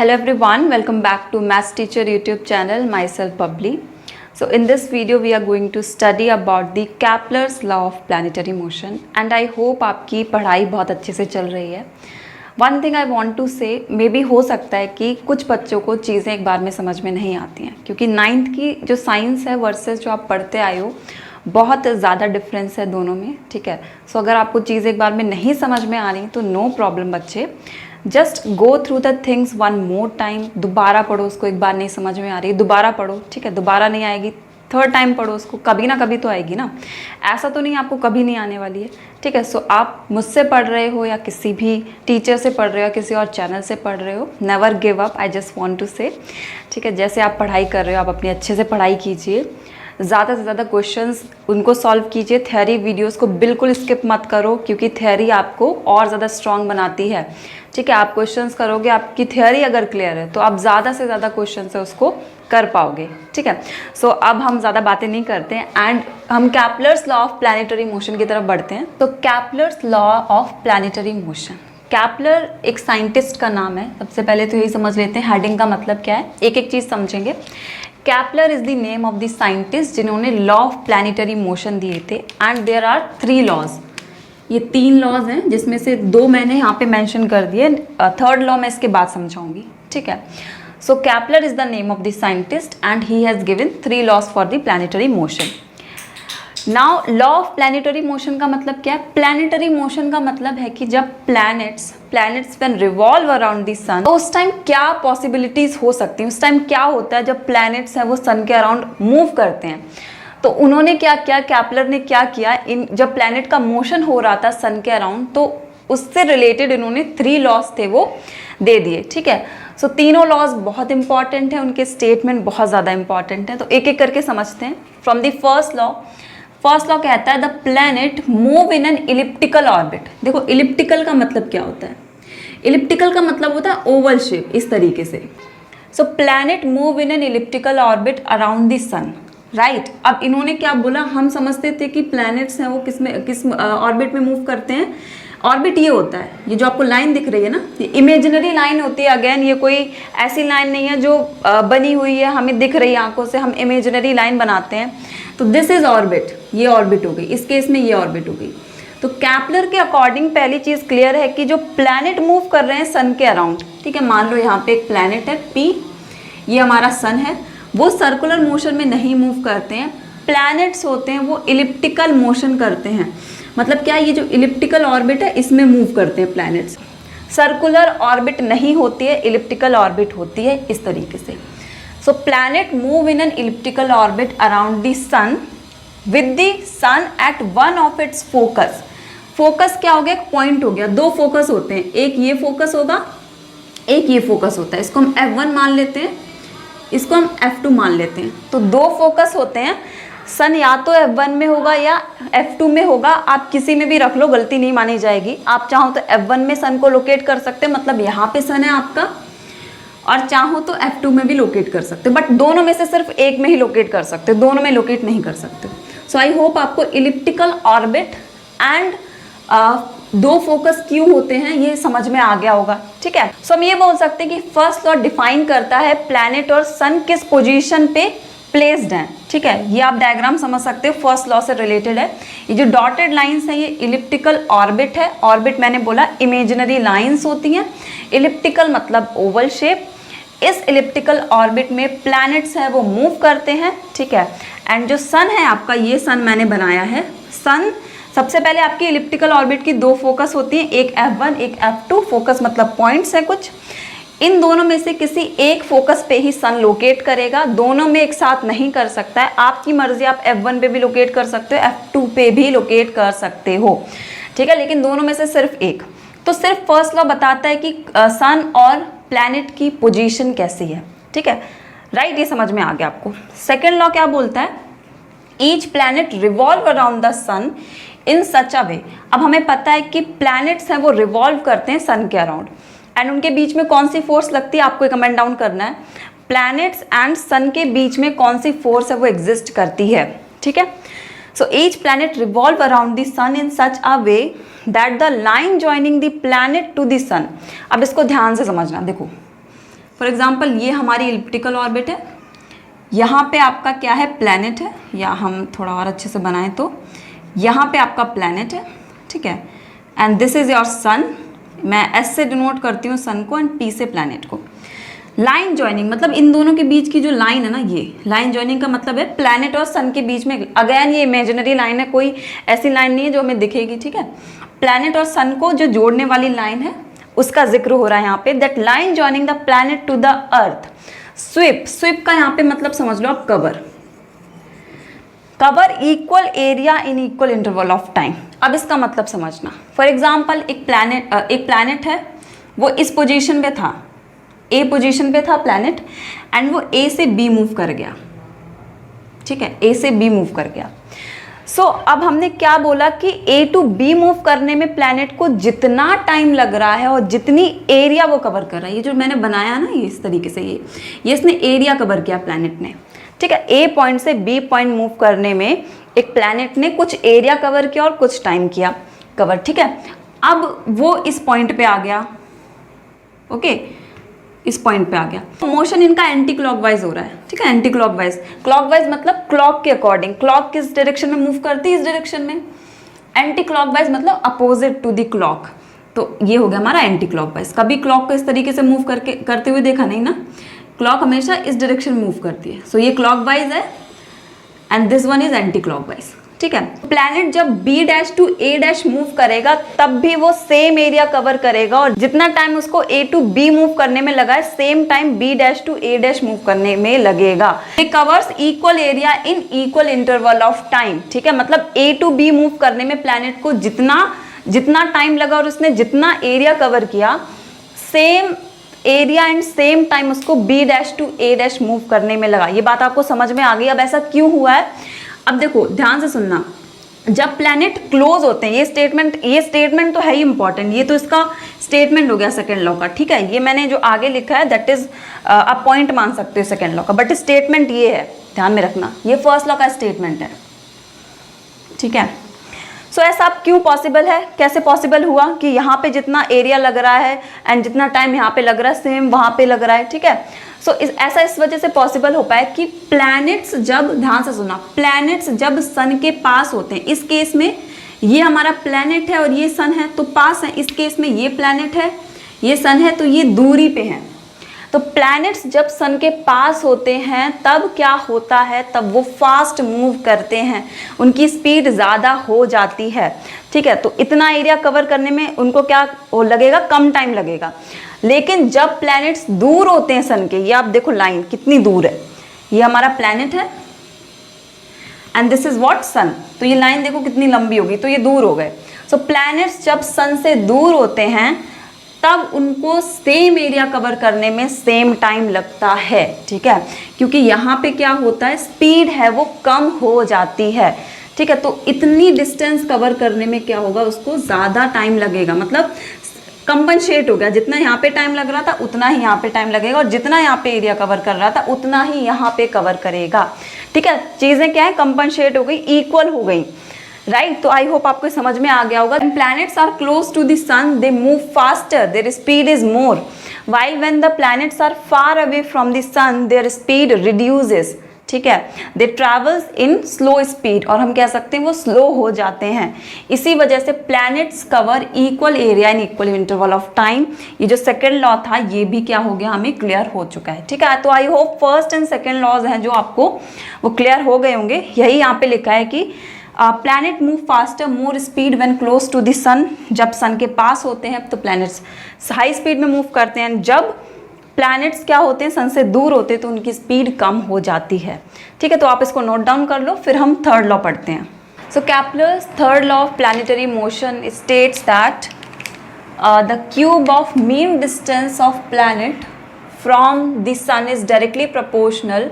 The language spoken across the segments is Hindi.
Hello everyone, welcome back to Maths Teacher YouTube channel, myself Bubbly. So in this video we are going to study about the Kepler's law of planetary motion and I hope आपकी पढ़ाई बहुत अच्छे से चल रही है. One thing I want to say, may be हो सकता है कि कुछ बच्चों को चीज़ें एक बार में समझ में नहीं आती हैं क्योंकि 9th की जो साइंस है वर्सेस जो आप पढ़ते आए हो बहुत ज़्यादा डिफरेंस है दोनों में, ठीक है. सो अगर आपको चीज़ एक बार में नहीं समझ में आ रही तो नो प्रॉब्लम बच्चे, just go through the things one more time. दोबारा पढ़ो उसको, एक बार नहीं समझ में आ रही दोबारा पढ़ो, ठीक है. दोबारा नहीं आएगी, थर्ड टाइम पढ़ो उसको, कभी ना कभी तो आएगी ना. ऐसा तो नहीं आपको कभी नहीं आने वाली है, ठीक है. सो आप मुझसे पढ़ रहे हो या किसी भी टीचर से पढ़ रहे हो, किसी और चैनल से पढ़ रहे हो, never give up. I just want to say, ठीक है. जैसे आप पढ़ाई कर रहे हो आप अपनी अच्छे से पढ़ाई कीजिए, ज़्यादा से ज़्यादा क्वेश्चंस उनको सॉल्व कीजिए. थ्योरी वीडियोस को बिल्कुल स्किप मत करो क्योंकि थ्योरी आपको और ज़्यादा स्ट्रांग बनाती है, ठीक है. आप क्वेश्चंस करोगे, आपकी थ्योरी अगर क्लियर है तो आप ज़्यादा से ज़्यादा क्वेश्चन है उसको कर पाओगे, ठीक है. सो अब हम ज़्यादा बातें नहीं करते हैं एंड हम Kepler's law of planetary motion की तरफ बढ़ते हैं. तो Kepler's law of planetary motion, Kepler एक साइंटिस्ट का नाम है. सबसे पहले तो यही समझ लेते हैं हेडिंग का मतलब क्या है, एक एक चीज़ समझेंगे. Kepler is the name of the scientist जिन्होंने लॉ ऑफ प्लानिटरी मोशन दिए थे एंड देयर आर 3 लॉज. ये 3 लॉज हैं जिसमें से 2 मैंने यहाँ पे मेंशन कर दिए, थर्ड लॉ मैं इसके बाद समझाऊंगी, ठीक है. So Kepler is the name of the scientist and he has given 3 laws for the planetary motion. Now law of planetary motion का मतलब क्या है? प्लानिटरी मोशन का मतलब है कि जब planets when revolve around the sun, तो उस टाइम क्या पॉसिबिलिटीज हो सकती हैं, उस टाइम क्या होता है जब प्लैनेट्स हैं वो सन के अराउंड मूव करते हैं. तो उन्होंने क्या किया, कैप्लर ने क्या किया, इन जब प्लैनेट का मोशन हो रहा था सन के अराउंड तो उससे रिलेटेड इन्होंने 3 लॉज थे वो दे दिए, ठीक है. सो तीनों लॉज बहुत इंपॉर्टेंट है, उनके स्टेटमेंट बहुत ज़्यादा इंपॉर्टेंट है. तो एक एक करके समझते हैं. फ्रॉम द फर्स्ट लॉ कहता है the planet move in an elliptical orbit. देखो इलिप्टिकल का मतलब क्या होता है, इलिप्टिकल का मतलब होता है ओवल शेप, इस तरीके से. So planet move in an elliptical orbit around the sun, right. अब इन्होंने क्या बोला, हम समझते थे कि प्लैनेट्स हैं वो किस ऑर्बिट में मूव करते हैं. ऑर्बिट ये होता है, ये जो आपको लाइन दिख रही है ना, ये इमेजिनरी लाइन होती है. अगेन ये कोई ऐसी लाइन नहीं है जो बनी हुई है, हमें दिख रही है आंखों से, हम इमेजिनरी लाइन बनाते हैं. तो दिस इज ऑर्बिट, ये ऑर्बिट हो गई, इस केस में ये ऑर्बिट हो गई. तो कैप्लर के अकॉर्डिंग पहली चीज़ क्लियर है कि जो प्लैनेट मूव कर रहे हैं सन के अराउंड, ठीक है. मान लो यहाँ पे एक प्लैनेट है P, ये हमारा सन है, वो सर्कुलर मोशन में नहीं मूव करते हैं. प्लैनेट्स होते हैं वो इलिप्टिकल मोशन करते हैं. मतलब क्या, ये जो इलिप्टिकल ऑर्बिट है इसमें मूव करते हैं प्लैनेट्स. सर्कुलर ऑर्बिट नहीं होती है, इलिप्टिकल ऑर्बिट होती है, इस तरीके से. So planet move in an elliptical orbit around the sun with the sun at one of its focus. Focus क्या हो गया, एक पॉइंट हो गया. 2 फोकस होते हैं, एक ये फोकस होगा, एक ये फोकस होता है. इसको हम F1 मान लेते हैं, इसको हम F2 मान लेते हैं. तो 2 फोकस होते हैं. सन या तो F1 में होगा या F2 में होगा, आप किसी में भी रख लो, गलती नहीं मानी जाएगी. आप चाहो तो F1 में सन को लोकेट कर सकते हैं, मतलब यहाँ पे सन है आपका, और चाहो तो F2 में भी लोकेट कर सकते हो. बट दोनों में से सिर्फ एक में ही लोकेट कर सकते हो, दोनों में लोकेट नहीं कर सकते. सो आई होप आपको इलिप्टिकल ऑर्बिट एंड 2 फोकस क्यों होते हैं ये समझ में आ गया होगा, ठीक है. सो हम ये बोल सकते हैं कि फर्स्ट लॉ डिफाइन करता है प्लैनेट और सन किस पोजीशन पे प्लेस्ड हैं, ठीक है. ये आप डायग्राम समझ सकते हो, फर्स्ट लॉ से रिलेटेड है. ये जो डॉटेड लाइंस हैं ये इलिप्टिकल ऑर्बिट है. ऑर्बिट मैंने बोला इमेजिनरी लाइंस होती हैं. इलिप्टिकल मतलब ओवल शेप. इस इलिप्टिकल ऑर्बिट में प्लैनेट्स हैं वो मूव करते हैं, ठीक है. एंड जो सन है आपका, ये सन मैंने बनाया है. सन सबसे पहले आपकी इलिप्टिकल ऑर्बिट की 2 फोकस होती हैं, एक F1 एक F2. फोकस मतलब पॉइंट्स है कुछ. इन दोनों में से किसी एक फोकस पे ही सन लोकेट करेगा, दोनों में एक साथ नहीं कर सकता है. आपकी मर्जी, आप F1 पे भी लोकेट कर सकते हो, F2 पे भी लोकेट कर सकते हो, ठीक है. लेकिन दोनों में से सिर्फ एक. तो सिर्फ फर्स्ट लॉ बताता है कि सन और प्लैनेट की पोजीशन कैसी है, ठीक है, राइट. ये समझ में आ गया आपको. सेकेंड लॉ क्या बोलता है, each planet revolve around the sun in such a way. अब हमें पता है कि प्लैनेट्स हैं वो रिवॉल्व करते हैं सन के अराउंड एंड उनके बीच में कौन सी फोर्स लगती है, आपको कमेंट डाउन करना है. प्लैनेट्स एंड सन के बीच में कौन सी फोर्स है वो एग्जिस्ट करती है, ठीक है. So each planet revolve around the sun in such a way that the line joining the planet to the sun. अब इसको ध्यान से समझना. देखो फॉर एग्जाम्पल ये हमारी इलिप्टिकल ऑर्बिट है, यहाँ पे आपका क्या है, प्लैनेट है, या हम थोड़ा और अच्छे से बनाएं तो यहाँ पे आपका प्लैनेट है, ठीक है, and this is your son. मैं एस से डिनोट करती हूँ सन को एंड पी से प्लैनेट को। लाइन ज्वाइनिंग मतलब इन दोनों के बीच की जो लाइन है ना, ये लाइन ज्वाइनिंग का मतलब है प्लैनेट और सन के बीच में, अगेन ये इमेजिनरी लाइन है, कोई ऐसी लाइन नहीं है जो हमें दिखेगी, ठीक है। प्लैनेट और सन को जो जोड़ने वाली लाइन है उसका जिक्र हो रहा है यहाँ पे, that line joining the planet to the earth. Sweep, sweep का यहाँ पे मतलब समझ लो आप cover, cover equal area in equal interval of time. अब इसका मतलब समझना, फॉर एग्जाम्पल एक प्लैनेट है, वो इस पोजीशन पे था, ए पोजीशन पे था प्लैनेट, एंड वो ए से बी मूव कर गया, ठीक है, ए से बी मूव कर गया। सो अब हमने क्या बोला कि ए टू बी मूव करने में प्लैनेट को जितना टाइम लग रहा है और जितनी एरिया वो कवर कर रहा है, ये जो मैंने बनाया ना, ये इस तरीके से ये इसने एरिया कवर किया प्लैनेट ने, ठीक है। ए पॉइंट से बी पॉइंट मूव करने में एक प्लैनेट ने कुछ एरिया कवर किया और कुछ टाइम किया कवर, ठीक है। अब वो इस पॉइंट पे आ गया, ओके, इस पॉइंट पे आ गया। मोशन इनका एंटी क्लॉकवाइज हो रहा है, ठीक है, एंटी क्लॉकवाइज। क्लॉकवाइज मतलब क्लॉक के अकॉर्डिंग, क्लॉक किस डायरेक्शन में मूव करती है, इस डायरेक्शन में। एंटी क्लॉकवाइज मतलब अपोजिट टू द क्लॉक, तो ये हो गया हमारा एंटी क्लॉकवाइज। कभी क्लॉक को इस तरीके से मूव करते हुए देखा नहीं ना, क्लॉक हमेशा इस डायरेक्शन में मूव करती है, सो ये क्लॉकवाइज है and this one is anti clockwise, ठीक है। प्लैनेट जब B dash to A dash move करेगा तब भी वो सेम एरिया कवर करेगा, और जितना टाइम उसको ए टू बी मूव करने में लगा है same time B dash to A dash move करने में लगेगा। It covers equal area in equal interval of time, ठीक है। मतलब ए टू बी मूव करने में प्लैनेट को जितना टाइम लगा और उसने जितना एरिया कवर किया, same area and same time उसको B dash to A dash move करने में लगा। ये बात आपको समझ में आ गई। अब ऐसा क्यों हुआ है, अब देखो ध्यान से सुनना, जब प्लैनेट क्लोज होते हैं, ये स्टेटमेंट तो है ही इंपॉर्टेंट, ये तो इसका स्टेटमेंट हो गया सेकेंड लॉ का, ठीक है। ये मैंने जो आगे लिखा है दैट इज आप पॉइंट मान सकते हो सेकेंड लॉ का, बट स्टेटमेंट ये है, ध्यान में रखना, ये फर्स्ट लॉ का स्टेटमेंट है, ठीक है। सो ऐसा अब क्यों पॉसिबल है, कैसे पॉसिबल हुआ कि यहाँ पे जितना एरिया लग रहा है एंड जितना टाइम यहाँ पे लग रहा है सेम वहाँ पे लग रहा है, ठीक है। सो ऐसा इस वजह से पॉसिबल हो पाया कि प्लैनेट्स जब, ध्यान से सुना, प्लैनेट्स जब सन के पास होते हैं, इस केस में ये हमारा प्लैनेट है और ये सन है तो पास है, इस केस में ये प्लैनेट है ये सन है तो ये दूरी पे है। तो प्लैनेट्स जब सन के पास होते हैं तब क्या होता है, तब वो फास्ट मूव करते हैं, उनकी स्पीड ज़्यादा हो जाती है, ठीक है। तो इतना एरिया कवर करने में उनको क्या लगेगा, कम टाइम लगेगा। लेकिन जब प्लैनेट्स दूर होते हैं सन के, ये आप देखो लाइन कितनी दूर है, ये हमारा प्लैनेट है एंड दिस इज व्हाट, सन, तो ये लाइन देखो कितनी लंबी होगी, तो ये दूर हो गए। सो प्लैनेट्स जब सन से दूर होते हैं तब उनको सेम एरिया कवर करने में सेम टाइम लगता है, ठीक है, क्योंकि यहाँ पे क्या होता है, स्पीड है वो कम हो जाती है, ठीक है। तो इतनी डिस्टेंस कवर करने में क्या होगा, उसको ज़्यादा टाइम लगेगा, मतलब कंपनसेट हो गया, जितना यहाँ पे टाइम लग रहा था उतना ही यहाँ पे टाइम लगेगा, और जितना यहाँ पे एरिया कवर कर रहा था उतना ही यहाँ पे कवर करेगा, ठीक है। चीज़ें क्या है, कंपनसेट हो गई, इक्वल हो गई, राइट। तो आई होप आपको समझ में आ गया होगा। Planets are close to the sun, they move faster, their speed is more, while when the planets are far away from the sun their speed reduces, ठीक है, दे ट्रेवल्स इन स्लो स्पीड, और हम कह सकते हैं वो स्लो हो जाते हैं। इसी वजह से planets cover equal area in equal interval of time. ये जो सेकेंड लॉ था ये भी क्या हो गया, हमें क्लियर हो चुका है, ठीक है। तो I hope first and second laws हैं जो आपको वो क्लियर हो गए होंगे। यही यहाँ पे लिखा है कि planet move faster more speed when close to the sun, जब सन के पास होते हैं तो प्लैनेट्स हाई स्पीड में मूव करते हैं, जब प्लैनेट्स क्या होते हैं सन से दूर होते हैं तो उनकी स्पीड कम हो जाती है, ठीक है। तो आप इसको नोट डाउन कर लो, फिर हम थर्ड लॉ पढ़ते हैं। So Kepler's third law of planetary motion states that the cube of mean distance of planet from the sun is directly proportional,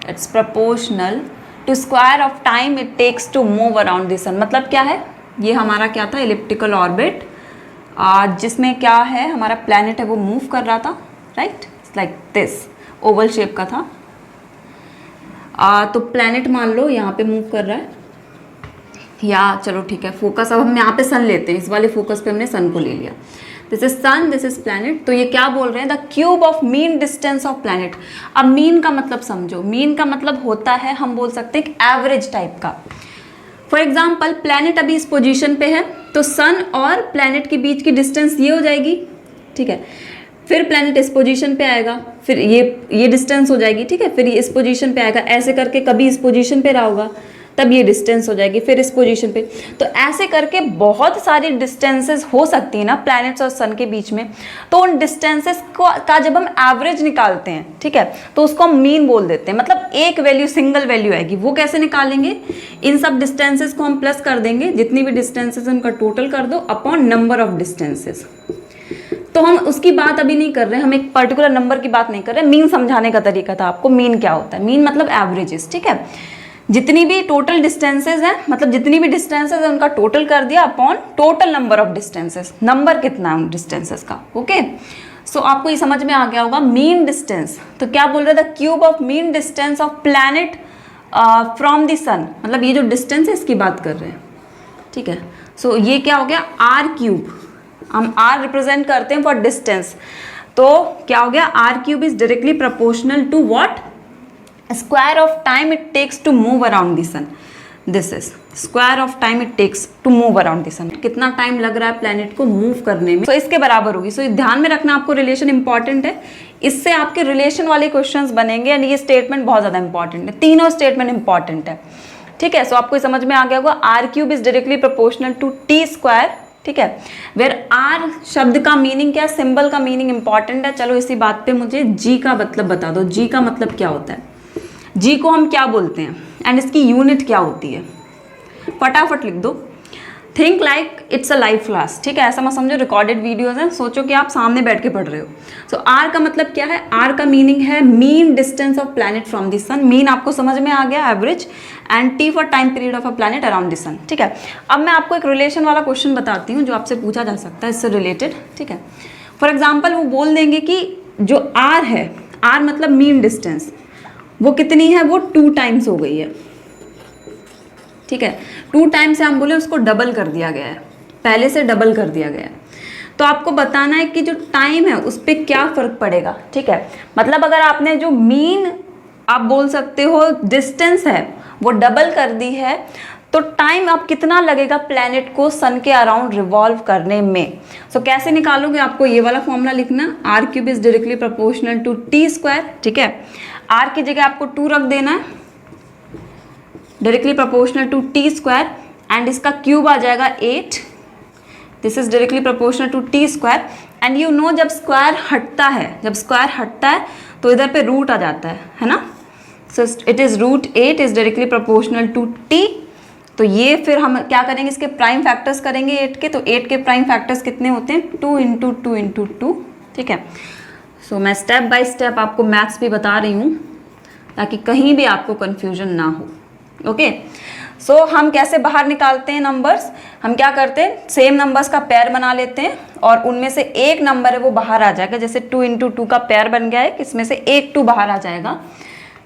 it's proportional to square of time it takes to move around the sun. मतलब क्या है, ये हमारा क्या था, इलिप्टिकल ऑर्बिट, जिसमें क्या है हमारा प्लैनेट है वो मूव कर रहा था, right, like this, Oval shape का था। तो प्लैनेट मान लो यहाँ पे मूव कर रहा है, या चलो ठीक है फोकस अब हम यहाँ पे सन लेते हैं, इस वाले फोकस पे हमने सन को ले लिया। This is sun, this is planet. तो ये क्या बोल रहे हैं, the cube of mean distance of planet. अब मीन का मतलब समझो, मीन का मतलब होता है, हम बोल सकते हैं एवरेज टाइप का। फॉर एग्जाम्पल प्लैनेट अभी इस पोजीशन पे है, तो सन और प्लैनेट के बीच की डिस्टेंस ये हो जाएगी, ठीक है। फिर प्लैनेट इस पोजीशन पे आएगा, फिर ये डिस्टेंस हो जाएगी, ठीक है। फिर ये इस पोजीशन पे आएगा, ऐसे करके कभी इस पोजीशन पे रहा होगा, तब ये डिस्टेंस हो जाएगी, फिर इस पोजीशन पे। तो ऐसे करके बहुत सारी डिस्टेंसेस हो सकती है ना प्लैनेट्स और सन के बीच में। तो उन डिस्टेंसेस का जब हम एवरेज निकालते हैं, ठीक है, तो उसको हम मीन बोल देते हैं। मतलब एक वैल्यू, सिंगल वैल्यू आएगी। वो कैसे निकालेंगे, इन सब डिस्टेंसेस को हम प्लस कर देंगे, जितनी भी डिस्टेंसेस उनका टोटल कर दो अपॉन नंबर ऑफ डिस्टेंसेस। तो हम उसकी बात अभी नहीं कर रहे हैं, हम एक पर्टिकुलर नंबर की बात नहीं कर रहे हैं। मीन समझाने का तरीका था आपको, मीन क्या होता है। मीन मतलब एवरेजेस, ठीक है। जितनी भी टोटल डिस्टेंसेज हैं, मतलब जितनी भी डिस्टेंसेज है उनका टोटल कर दिया upon total number of distances. Number कितना है उन डिस्टेंसेस का, ओके। सो आपको ये समझ में आ गया होगा मीन डिस्टेंस। तो क्या बोल रहे थे, the cube of mean distance of planet from the sun. मतलब ये जो डिस्टेंस है इसकी बात कर रहे हैं, ठीक है। सो ये क्या हो गया, आर क्यूब। हम आर रिप्रेजेंट करते हैं फॉर डिस्टेंस, तो क्या हो गया, R cube is directly proportional to what, square of time it takes to move around the sun. This is square of time it takes to move around the sun. कितना टाइम लग रहा है प्लैनेट को मूव करने में, तो इसके बराबर होगी। सो ध्यान में रखना, आपको रिलेशन इंपॉर्टेंट है, इससे आपके रिलेशन वाले क्वेश्चंस बनेंगे। एंड ये स्टेटमेंट बहुत ज्यादा इंपॉर्टेंट है, तीनों स्टेटमेंट इंपॉर्टेंट है, ठीक है। सो आपको समझ में आ गया होगा, R cube is directly proportional to T square, ठीक है। वेयर आर शब्द का मीनिंग क्या है, सिंबल का मीनिंग इंपॉर्टेंट है। चलो इसी बात पे मुझे जी का मतलब बता दो। जी का मतलब क्या होता है, जी को हम क्या बोलते हैं, एंड इसकी यूनिट क्या होती है, फटाफट लिख दो। Think like it's a live class, ठीक है। ऐसा मत समझो रिकॉर्डेड वीडियोस हैं, सोचो कि आप सामने बैठ के पढ़ रहे हो। सो आर का मतलब क्या है, आर का मीनिंग है mean distance of planet from the sun. Mean आपको समझ में आ गया, average, and T for time period of a planet around the sun, ठीक है। अब मैं आपको एक रिलेशन वाला क्वेश्चन बताती हूँ जो आपसे पूछा जा सकता है इससे रिलेटेड, ठीक है। फॉर एग्जाम्पल वो बोल देंगे कि जो आर है, आर मतलब मीन डिस्टेंस, वो कितनी है, वो 2 टाइम्स हो गई है, ठीक है। 2 टाइम्स से हम बोले उसको डबल कर दिया गया है, पहले से डबल कर दिया गया है। तो आपको बताना है कि जो टाइम है उस पर क्या फर्क पड़ेगा, ठीक है। मतलब अगर आपने जो मीन, आप बोल सकते हो डिस्टेंस है, वो डबल कर दी है, तो टाइम अब कितना लगेगा प्लैनेट को सन के अराउंड रिवॉल्व करने में। सो कैसे निकालोगे, आपको ये वाला फॉर्मूला लिखना, R cube is directly proportional to T square, ठीक है। आर की जगह आपको 2 रख देना है, directly proportional to T square, and इसका क्यूब आ जाएगा 8। This is directly proportional to T square. And you know जब स्क्वायर हटता है, जब स्क्वायर हटता है तो इधर पे रूट आ जाता है ना। So it is root 8 is directly proportional to T. तो ये फिर हम क्या करेंगे, इसके प्राइम फैक्टर्स करेंगे 8 के। तो 8 के प्राइम फैक्टर्स कितने होते हैं, 2 इंटू 2 इंटू 2, ठीक है। सो मैं स्टेप बाय स्टेप आपको मैथ्स भी बता रही हूँ ताकि कहीं भी आपको कन्फ्यूजन ना हो, ओके। सो हम कैसे बाहर निकालते हैं नंबर्स, हम क्या करते हैं, सेम नंबर्स का पेयर बना लेते हैं और उनमें से एक नंबर है वो बाहर आ जाएगा। जैसे 2 इंटू 2 का पेयर बन गया है, इसमें से एक 2 बाहर आ जाएगा,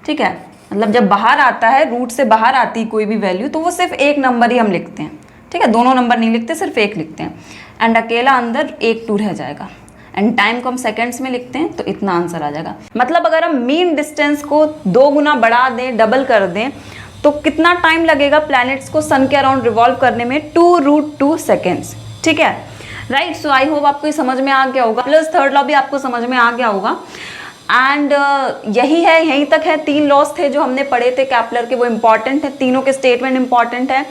ठीक है। मतलब जब बाहर आता है, रूट से बाहर आती है कोई भी वैल्यू, तो वो सिर्फ एक नंबर ही हम लिखते हैं, ठीक है। दोनों नंबर नहीं लिखते, सिर्फ एक लिखते हैं। एंड अकेला अंदर एक 2 रह जाएगा। एंड टाइम को हम सेकंड्स में लिखते हैं, तो इतना आंसर आ जाएगा। मतलब अगर हम मीन डिस्टेंस को 2 गुना बढ़ा दें, डबल कर दें, तो कितना टाइम लगेगा प्लैनेट्स को सन के अराउंड रिवॉल्व करने में, 2√2 सेकेंड्स, ठीक है, राइट। सो आई होप आपको समझ में आ गया होगा, प्लस थर्ड लॉ भी आपको समझ में आ गया होगा। एंड यही है, यहीं तक है। 3 लॉस थे जो हमने पढ़े थे कैपलर के, वो इंपॉर्टेंट है, तीनों के स्टेटमेंट इंपॉर्टेंट है।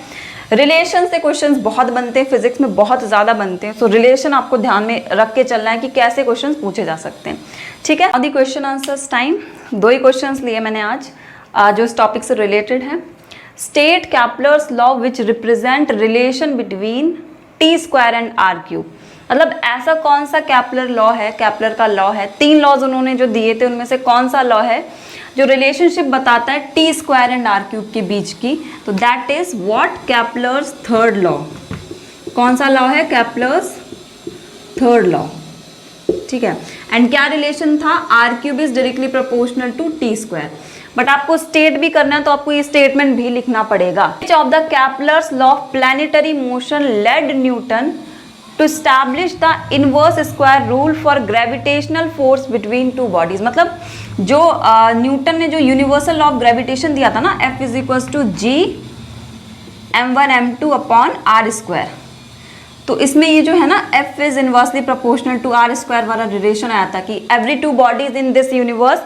रिलेशन से क्वेश्चंस बहुत बनते हैं, फिजिक्स में बहुत ज़्यादा बनते हैं। सो रिलेशन आपको ध्यान में रख के चलना है कि कैसे क्वेश्चंस पूछे जा सकते हैं, ठीक है। आदि क्वेश्चन आंसर्स टाइम, 2 ही क्वेश्चंस लिए मैंने आज जो इस टॉपिक से रिलेटेड है। State Kepler's law which represent relation between T square and R cube. मतलब ऐसा कौन सा कैपलर लॉ है, कैपलर का लॉ है, 3 लॉज उन्होंने जो दिए थे उनमें से कौन सा लॉ है जो रिलेशनशिप बताता है T square and R cube के बीच की। तो that is what, Kepler's third law. कौन सा लॉ है, कैपलर्स थर्ड लॉ, ठीक है। एंड क्या रिलेशन था, R cube is directly proportional to T square. But आपको स्टेट भी करना है तो आपको ये स्टेटमेंट भी लिखना पड़ेगा। Which of the Kepler's law of planetary motion led Newton to establish the inverse square rule for gravitational force between two bodies. मतलब जो न्यूटन ने जो यूनिवर्सल लॉ ऑफ ग्रेविटेशन दिया था ना, F is equals to G m1 m2 upon R square, तो इसमें ये जो है ना F is inversely proportional to R square वाला रिलेशन आया था कि every two bodies in this universe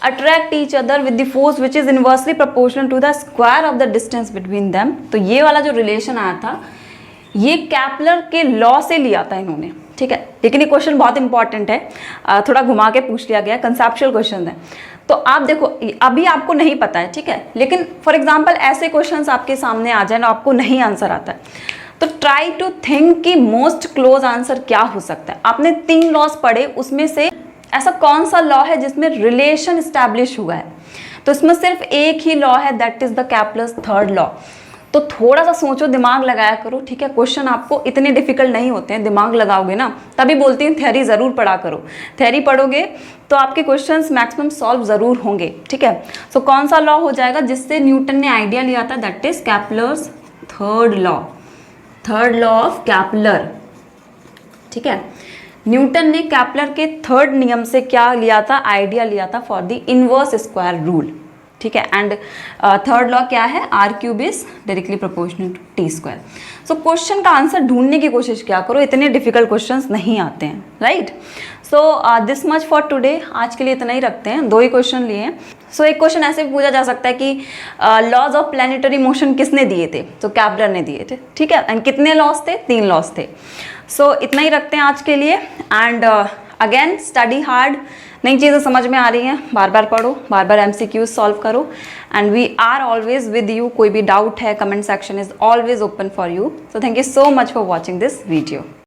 attract each other with the force which is inversely proportional to the square of the distance between them. तो ये वाला जो रिलेशन आया था ये कैपलर के लॉ से लिया था इन्होंने, ठीक है। लेकिन ये क्वेश्चन बहुत इंपॉर्टेंट है, थोड़ा घुमा के पूछ लिया गया, कंसेप्चुअल क्वेश्चन है। तो आप देखो अभी आपको नहीं पता है, ठीक है, लेकिन फॉर एग्जाम्पल ऐसे क्वेश्चंस आपके सामने आ जाए ना, आपको नहीं आंसर आता है, तो ट्राई टू थिंक कि मोस्ट क्लोज आंसर क्या हो सकता है। आपने 3 लॉज पढ़े, उसमें से ऐसा कौन सा लॉ है जिसमें रिलेशन स्टैब्लिश हुआ है? तो इसमें सिर्फ एक ही लॉ है, that is the Kepler's third law. तो थोड़ा सा सोचो, दिमाग लगाया करो, ठीक है। क्वेश्चन आपको इतने डिफिकल्ट नहीं होते हैं, दिमाग लगाओगे ना, तभी बोलती हूँ थ्योरी ज़रूर पढ़ा करो। थ्योरी पढ़ोगे तो आपके क्वेश्चंस मैक्सिमम सॉल्व ज़रूर होंगे, ठीक है। सो कौन सा लॉ हो जाएगा जिससे न्यूटन ने आइडिया लिया था? That is Kepler's third law, third law of कैपलर, ठीक है। न्यूटन ने कैपलर के थर्ड नियम से क्या लिया था? आइडिया लिया था for the inverse square rule, ठीक है। एंड थर्ड लॉ क्या है? R cube is directly proportional to T square. So question का आंसर ढूंढने की कोशिश क्या करो, इतने डिफिकल्ट क्वेश्चंस नहीं आते हैं, right. So this much for today. आज के लिए इतना ही रखते हैं, 2 ही क्वेश्चन लिए हैं। सो एक क्वेश्चन ऐसे भी पूछा जा सकता है कि लॉज ऑफ प्लैनेटरी मोशन किसने दिए थे? तो कैपलर ने दिए थे, ठीक है। एंड कितने लॉज थे? 3 लॉज थे। सो इतना ही रखते हैं आज के लिए। एंड अगेन स्टडी हार्ड, नई चीज़ें समझ में आ रही हैं, बार बार पढ़ो, बार बार MCQs सॉल्व करो। And we are always with you. कोई भी डाउट है, comment section is always open for you. So thank you so much for watching this video.